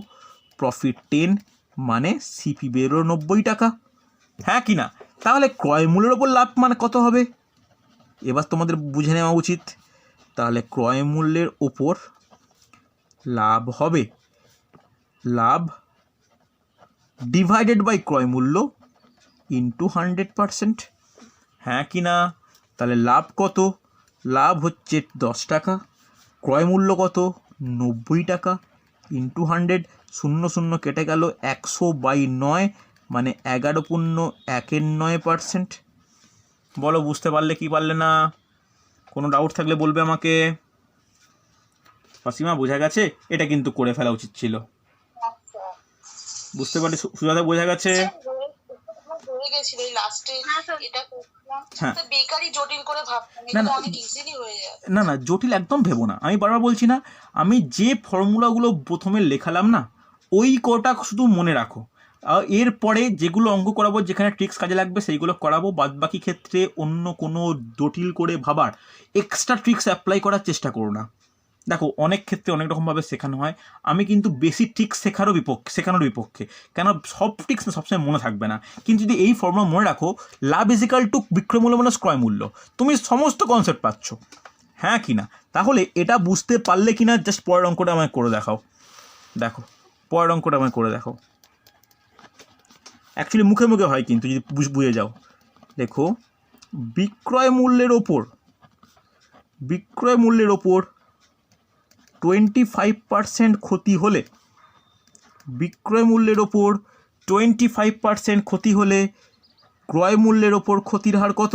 profit 10 মানে সিপি বেরো 90 টাকা, হ্যাঁ কি না? তাহলে ক্রয় মূল্যের ওপর লাভ মানে কত হবে এবার তোমাদের বুঝে নেওয়া উচিত। তাহলে ক্রয় মূল্যের ওপর লাভ হবে লাভ ডিভাইডেড বাই ক্রয় মূল্য ইন্টু 100%, হ্যাঁ কি না? তাহলে লাভ কত? লাভ হচ্ছে 10 টাকা, ক্রয় মূল্য কত 90 টাকা, ইন্টু 100, 0 0 কেটে গেল 100/9 মানে 11.9%। বলো বুঝতে পারলে কি পারলে না? কোনো ডাউট থাকলে বলবে আমাকে। অসীমা বোঝা গেছে? এটা কিন্তু করে ফেলা উচিত ছিল। বুঝতে পারলে সুজাতা বোঝা গেছে? না না জটিল একদম ভেবো না, আমি বারবার বলছি না, আমি যে ফর্মুলাগুলো প্রথমে লেখালাম না ওই কটা শুধু মনে রাখো, আর এরপরে যেগুলো অঙ্ক করাবো যেখানে ট্রিক্স কাজে লাগবে সেইগুলো করাবো, বাদবাকি ক্ষেত্রে অন্য কোনো জটিল করে ভাবার এক্সট্রা ট্রিক্স অ্যাপ্লাই করার চেষ্টা করো না। দেখো অনেক ক্ষেত্রে অনেক রকমভাবে শেখানো হয়, আমি কিন্তু বেসিক ট্রিক্স শেখানোর বিপক্ষে, কেন সব ট্রিক্স না সবসময় মনে থাকবে না, কিন্তু যদি এই ফর্মুলা মনে রাখো লাভ ইজ ইকুয়াল টু বিক্রয় মূল্য মাইনাস ক্রয় মূল্য, তুমি সমস্ত কনসেপ্ট পাচ্ছ, হ্যাঁ কি না? তাহলে এটা বুঝতে পারলে কি না জাস্ট পরের অঙ্কটা আমায় করে দেখাও। দেখো পরের অঙ্কটা আমায় করে দেখাও, অ্যাকচুয়ালি মুখে মুখে হয় কিন্তু যদি বুঝে যাও। দেখো বিক্রয় মূল্যের ওপর 25% ক্ষতি হলে, বিক্রয় মূল্যের ওপর 25% ক্ষতি হলে ক্রয় মূল্যের ওপর ক্ষতির হার কত?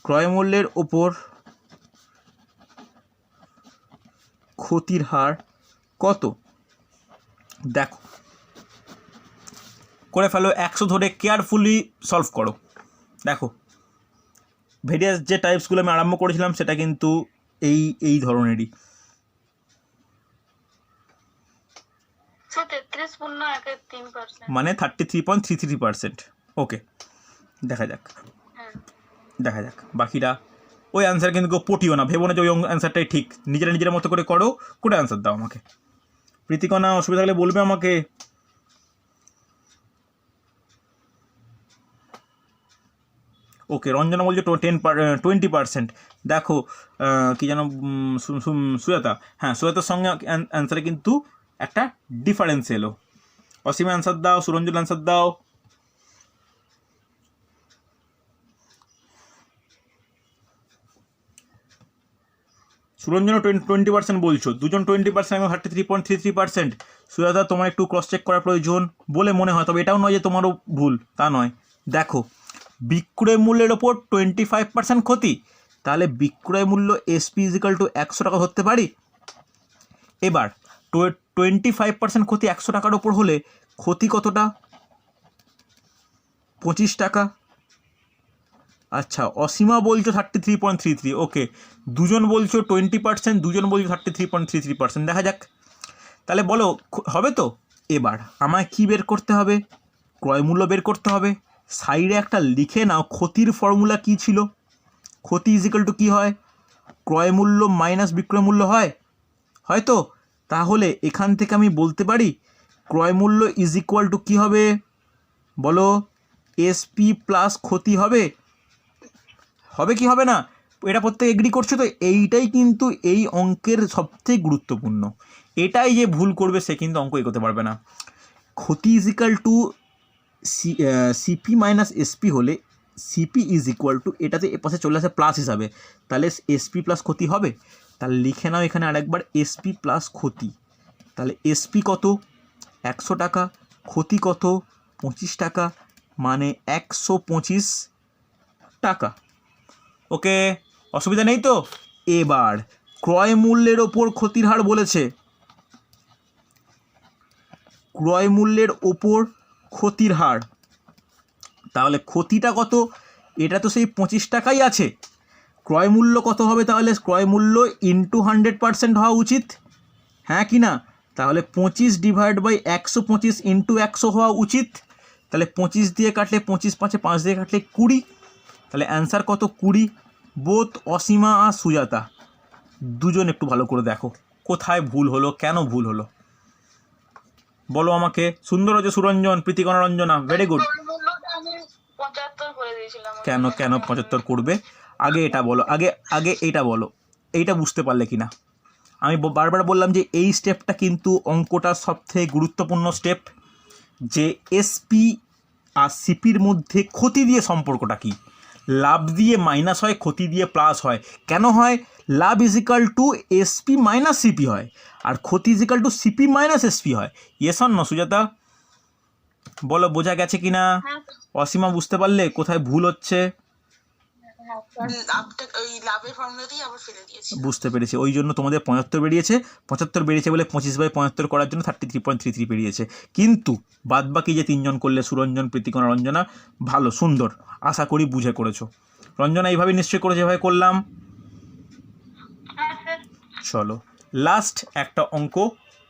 ক্রয় মূল্যের ওপর ক্ষতির হার কত? দেখো করে ফেলো, 100 ধরে কেয়ারফুলি সলভ করো। দেখো ভেরিয়াস যে টাইপসগুলো আমি আরম্ভ করেছিলাম সেটা কিন্তু এই ধরনেরই। মানে 33.33%। ওকে দেখা যাক বাকিটা। ওই অ্যান্সার কিন্তু পটিও না, ভেবো না যে ওই অ্যান্সারটাই ঠিক, নিজের মতো করে করো, করে অ্যান্সার দাও আমাকে। প্রীতিকণা অসুবিধা হলে বলবে আমাকে। ওকে রঞ্জনা বলছে 20%। দেখো কী যেন সুজাতা, হ্যাঁ সুজাতার সঙ্গে অ্যান্সারে কিন্তু একটা ডিফারেন্স এলো। অসীম অ্যান্সার দাও, সুরঞ্জন অ্যান্সার দাও। সুরঞ্জন 20% বলছো, দুজন 20% এবং 33.33%। সুজাতা তোমার একটু ক্রস চেক করার প্রয়োজন বলে মনে হয়, তবে এটাও নয় যে তোমারও ভুল, তা নয়। দেখো বিক্রয় মূল্যের ওপর 25% ক্ষতি, তাহলে বিক্রয় মূল্য এসপি ইজিক্যাল টু 100 টাকা ধরতে পারি। এবার 25% ক্ষতি 100 টাকার ওপর হলে ক্ষতি কতটা? 25 টাকা। আচ্ছা অসীমা বলছো 33.33, ওকে দুজন বলছো 20%, দুজন বলছো 33.33%। দেখা যাক তাহলে বলো হবে তো। এবার আমায় কি বের করতে হবে? ক্রয় মূল্য বের করতে হবে। সাইডে একটা লিখে নাও ক্ষতির ফর্মুলা কি ছিল। ক্ষতি ইজিক্যাল টু কী হয়? ক্রয় মূল্য মাইনাস বিক্রয় মূল্য হয়, হয়তো। তাহলে এখান থেকে আমি বলতে পারি ক্রয় মূল্য ইজ ইকুয়াল টু কী হবে বলো? এসপি প্লাস ক্ষতি হবে কি হবে না? এটা প্রত্যেকে এগ্রি করছো তো? এইটাই কিন্তু এই অঙ্কের সবথেকে গুরুত্বপূর্ণ, এটাই যে ভুল করবে সে কিন্তু অঙ্ক এগোতে পারবে না। ক্ষতি is equal to CP minus SP হলে সিপি ইজ ইকুয়াল টু, এটাতে এ পাশে চলে আসে প্লাস হিসাবে, তাহলে এসপি প্লাস ক্ষতি হবে। তাহলে লিখে নাও এখানে আরেকবার এসপি প্লাস ক্ষতি। তাহলে এসপি কত? 100 টাকা, ক্ষতি কত? 25 টাকা, মানে 125 টাকা। ওকে অসুবিধা নেই তো? এবার ক্রয় মূল্যের ওপর ক্ষতির হার বলেছে, ক্রয় মূল্যের ওপর ক্ষতির হার, তাহলে ক্ষতিটা কত? এটা তো সেই 25 টাকাই আছে, ক্রয় মূল্য কত হবে তাহলে? ক্রয় মূল্য ইন্টু 100% হওয়া উচিত, হ্যাঁ কি না? তাহলে 25 ডিভাইড বাই 125 ইন্টু 100 হওয়া উচিত। তাহলে 25 দিয়ে কাটলে 25 5 5 দিয়ে কাটলে 20, তাহলে অ্যান্সার কত? 20। বোথ অসীমা আর সুজাতা দুজন একটু ভালো করে দেখো কোথায় ভুল হলো, কেন ভুল হলো বলো আমাকে। সুন্দর হচ্ছে সুরঞ্জন, প্রীতিকণা, রঞ্জনা, ভেরি গুড। ক্রয় মূল্যটা আমি 75 করে দিয়েছিলাম। কেন 75 করবে? আগে এটা বলো, আগে এইটা বলো, এইটা বুঝতে পারলে কি না? আমি বারবার বললাম যে এই স্টেপটা কিন্তু অঙ্কটার সবথেকে গুরুত্বপূর্ণ স্টেপ, যে এসপি আর সিপির মধ্যে ক্ষতি দিয়ে সম্পর্কটা কি। লাভ দিয়ে মাইনাস হয়, ক্ষতি দিয়ে প্লাস হয়। কেন হয়? লাভ is equal to SP minus CP হয়, আর ক্ষতি is equal to CP minus SP হয়। Yes or no Sujata? বলো বোঝা গেছে কি না? অসীমা বুঝতে পারলে কোথায় ভুল হচ্ছে? লাভের ফর্মুলাতেই আবার ফেলে দিয়েছি। বুঝতে পেরেছি, ওই জন্য তোমাদের 75 বেরিয়েছে। 75 বেরিয়েছে বলে 25/75 করার জন্য 33.33 বেরিয়েছে। কিন্তু বাদবাকি যে তিনজন করলে, সুরঞ্জন, প্রীতিকণা, রঞ্জনা, ভালো, সুন্দর, আশা করি বুঝে করেছো। রঞ্জনা এইভাবে নিশ্চয়ই করেছে, যেভাবে করলাম। চলো লাস্ট একটা অঙ্ক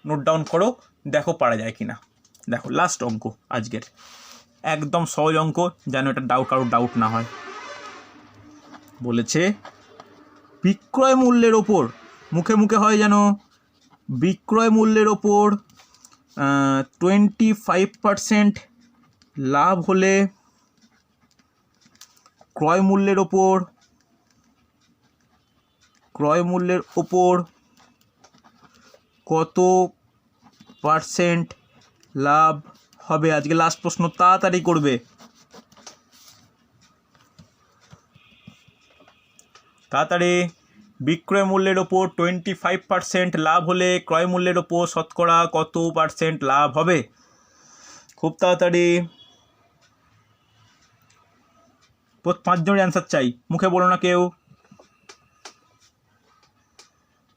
নোট ডাউন করো, দেখো পারা যায় কিনা। দেখো লাস্ট অঙ্ক আজকের, একদম সহজ অঙ্ক, যেন এটা কারোর ডাউট না হয়। বলেছে বিক্রয় মূল্যের ওপর, মুখে মুখে হয় যেন, বিক্রয় মূল্যের ওপর 25% লাভ হলে ক্রয় মূল্যের ওপর কত পার্সেন্ট লাভ হবে? আজকে লাস্ট প্রশ্ন, তাড়াতাড়ি করবে, তাড়াতাড়ি। বিক্রয় মূল্যের ওপর 25% লাভ হলে ক্রয় মূল্যের ওপর শতকরা কত পার্সেন্ট লাভ হবে? খুব তাড়াতাড়ি, 5 জনের অ্যান্সার চাই, মুখে বলো না কেউ,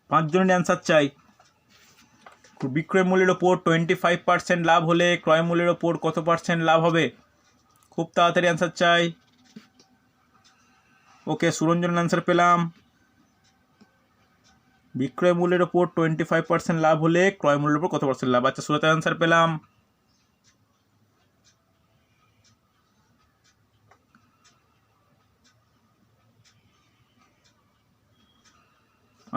5 জনের অ্যান্সার চাই। বিক্রয় মূল্যের ওপর 25% লাভ হলে ক্রয় মূল্যের ওপর কত পার্সেন্ট লাভ হবে? খুব তাড়াতাড়ি অ্যান্সার চাই। ওকে, সুরঞ্জনের অ্যান্সার পেলাম। বিক্রয় মূল্যের ওপর 25% লাভ হলে ক্রয় মূল্যের ওপর কত পার্সেন্ট লাভ? আচ্ছা, সুজাতার অ্যান্সার পেলাম।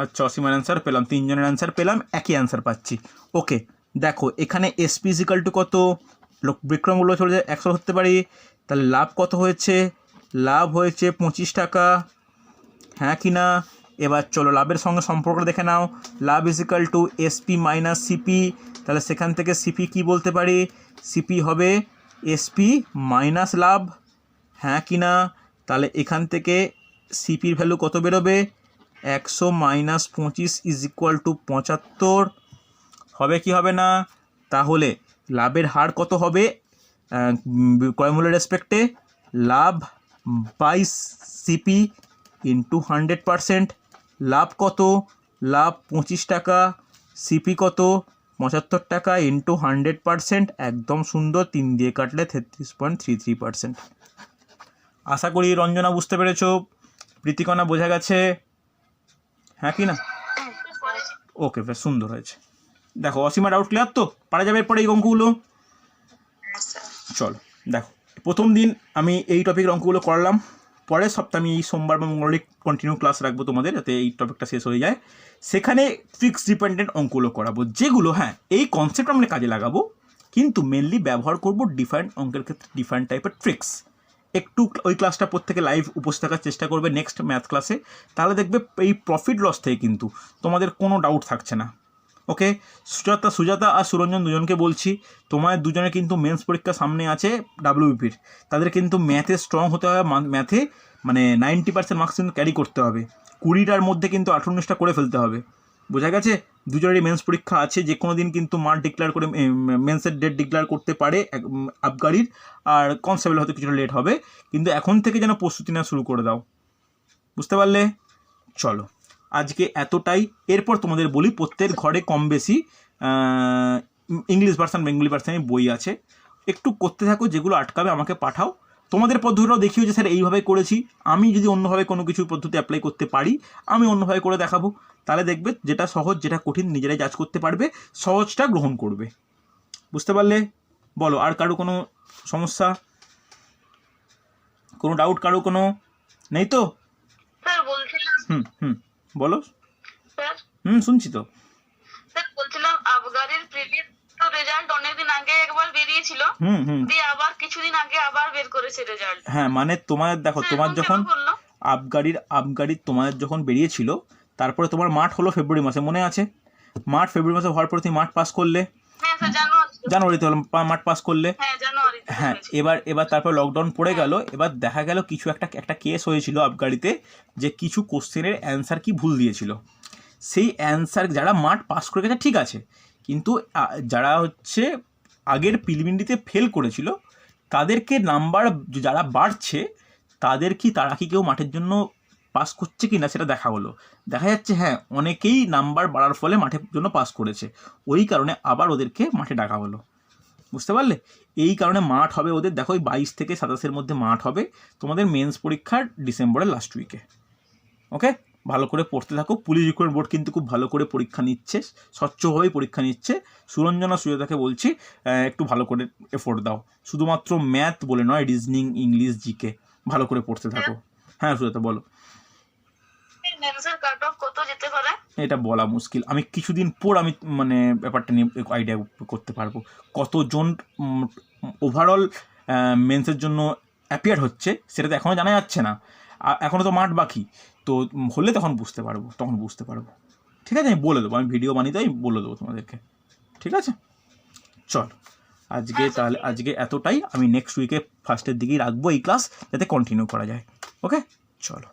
আচ্ছা, অসীমার অ্যান্সার পেলাম, 3 জনের অ্যান্সার পেলাম, একই অ্যান্সার পাচ্ছি। ওকে, দেখো এখানে এসপি ইজিক্যাল টু কত, বিক্রয় মূল্য চলে যায় 100 ধরতে পারি, তাহলে লাভ কত হয়েছে? লাভ হয়েছে 25 টাকা, হ্যাঁ কি না? এবার চলো লাভের সঙ্গে সম্পর্কটা দেখে নাও। লাভ is equal to SP minus CP, তাহলে সেখান থেকে সিপি কি বলতে পারি? সিপি হবে এসপি মাইনাস লাভ, হ্যাঁ কি না? তাহলে এখান থেকে সিপির ভ্যালু কত বেরোবে? 100 মাইনাস 25 ইজ ইকুয়াল টু 75, হবে কি হবে না? তাহলে লাভের হার কত হবে ক্রয় মূল্যের রেসপেক্টে? Love by CP into 100%। লাভ কত? লাভ 25 টাকা, সিপি কত? 75 টাকা ইন্টু 100%, একদম সুন্দর, 3 দিয়ে কাটলে 33.33%। আশা করি রঞ্জনা বুঝতে পেরেছো, প্রীতিকণা বোঝা গেছে, হ্যাঁ কি না? ওকে, বেশ সুন্দর হয়েছে। দেখো অসীমা ডাউট ক্লিয়ার তো? পারা যাবে এরপরে এই অঙ্কগুলো? চলো দেখো, প্রথম দিন আমি এই টপিকের অঙ্কগুলো করলাম, পরের সপ্তাহে আমি এই সোমবার বা মঙ্গলবারে কন্টিনিউ ক্লাস রাখবো তোমাদের, যাতে এই টপিকটা শেষ হয়ে যায়। সেখানে ট্রিক্স ডিপেন্ডেন্ট অঙ্কগুলো করাবো, যেগুলো হ্যাঁ এই কনসেপ্ট আমরা কাজে লাগাবো, কিন্তু মেনলি ব্যবহার করবো ডিফারেন্ট অঙ্কের ক্ষেত্রে ডিফারেন্ট টাইপের ট্রিক্স। একটু ওই ক্লাসটা প্রত্যেকে লাইভ উপস্থিত থাকার চেষ্টা করবে নেক্সট ম্যাথ ক্লাসে, তাহলে দেখবে এই প্রফিট লস থেকে কিন্তু তোমাদের কোনো ডাউট থাকছে না। ওকে, সুজাতা আর সুরঞ্জন দুজনকে বলছি, তোমার দুজনে কিন্তু মেন্স পরীক্ষা সামনে আছে ডাব্লিউবিপির, তাদের কিন্তু ম্যাথে স্ট্রং হতে হবে, ম্যাথে মানে 90% মার্কস কিন্তু ক্যারি করতে হবে, 20টার মধ্যে কিন্তু 18-19টা করে ফেলতে হবে, বোঝা গেছে? দুজনেরই মেন্স পরীক্ষা আছে, যে কোনো দিন কিন্তু মার্ক ডিক্লেয়ার করে মেন্সের ডেট ডিক্লেয়ার করতে পারে আবগারির, আর কনস্টেবল হয়তো কিছুটা লেট হবে, কিন্তু এখন থেকে যেন প্রস্তুতি নেওয়া শুরু করে দাও, বুঝতে পারলে? চলো আজকে এতটাই। এরপর তোমাদের বলি, প্রত্যেক ঘরে কম বেশি ইংলিশ ভার্সান বেঙ্গলি ভার্সানে বই আছে, একটু করতে থাকো, যেগুলো আটকাবে আমাকে পাঠাও, তোমাদের পদ্ধতিটাও দেখিও যে স্যার এইভাবে করেছি, আমি যদি অন্যভাবে কোনো কিছু পদ্ধতি অ্যাপ্লাই করতে পারি আমি অন্যভাবে করে দেখাবো, তাহলে দেখবে যেটা সহজ যেটা কঠিন নিজেরাই জাজ করতে পারবে, সহজটা গ্রহণ করবে। বুঝতে পারলে? বলো, আর কারো কোনো সমস্যা, কোনো ডাউট কারো কোনো নেই তো? স্যার বলছিলাম বলো। স্যার শুনছি তো। স্যার বলছিলাম আবগারির প্রিভিয়াস তো রেজাল্ট অনেকদিন আগে একবার বেরিয়েছিল, দিয়ে আবার কিছুদিন আগে আবার বের করেছে রেজাল্ট। হ্যাঁ মানে তোমার দেখো, তোমার যখন আবগারির তোমাদের যখন বেরিয়েছিল, তারপরে তোমার মাঠ হলো ফেব্রুয়ারি মাসে, মনে আছে? মার্চ ফেব্রুয়ারি মাসে হওয়ার পরে তুমি মাঠ পাস করলে, হ্যাঁ স্যার জানুয়ারিতে হলো মাঠ পাস করলে। হ্যাঁ এবার তারপর লকডাউন পড়ে গেল, এবার দেখা গেল কিছু একটা কেস হয়েছিল আবগারিতে, যে কিছু কোশ্চেনের অ্যান্সার কি ভুল দিয়েছিল। সেই অ্যান্সার যারা মাঠ পাস করে গেছে ঠিক আছে, কিন্তু যারা হচ্ছে আগের প্রিলিমিনারিতে ফেল করেছিল তাদেরকে নাম্বার যারা বাড়ছে তারা কি কেউ মাঠের জন্য পাস করছে কি না সেটা দেখা হলো। দেখা যাচ্ছে হ্যাঁ অনেকেই নাম্বার বাড়ার ফলে মাঠের জন্য পাস করেছে, ওই কারণে আবার ওদেরকে মাঠে ডাকা হলো। বুঝতে পারলে? এই কারণে মাঠ হবে ওদের, দেখো 22 থেকে 27-এর মধ্যে মাঠ হবে তোমাদের মেন্স পরীক্ষার ডিসেম্বরের লাস্ট উইকে। ওকে, ভালো করে পড়তে থাকো। পুলিশ রিক্রুটমেন্ট বোর্ড কিন্তু খুব ভালো করে পরীক্ষা নিচ্ছে, স্বচ্ছভাবেই পরীক্ষা নিচ্ছে। সুরঞ্জনা সুজাতাকে বলছি একটু ভালো করে এফোর্ট দাও, শুধুমাত্র ম্যাথ বলে নয়, রিজনিং, ইংলিশ, জিকে ভালো করে পড়তে থাকো। হ্যাঁ সুজাতা বলো। এটা বলা মুশকিল, আমি কিছুদিন পর আমি মানে ব্যাপারটা নিয়ে আইডিয়া করতে পারবো কতজন ওভারঅল মেন্সের জন্য অ্যাপিয়ার হচ্ছে, সেটা তো এখনও জানা যাচ্ছে না, এখনও তো মাঠ বাকি, তো হলে তখন বুঝতে পারবো। ঠিক আছে, আমি বলে দেবো, আমি ভিডিও বানিয়ে আমি বলে দেবো তোমাদেরকে। ঠিক আছে, চল আজকে এতটাই। আমি নেক্সট উইকে ফার্স্টের দিকেই রাখবো এই ক্লাস, যাতে কন্টিনিউ করা যায়। ওকে, চলো।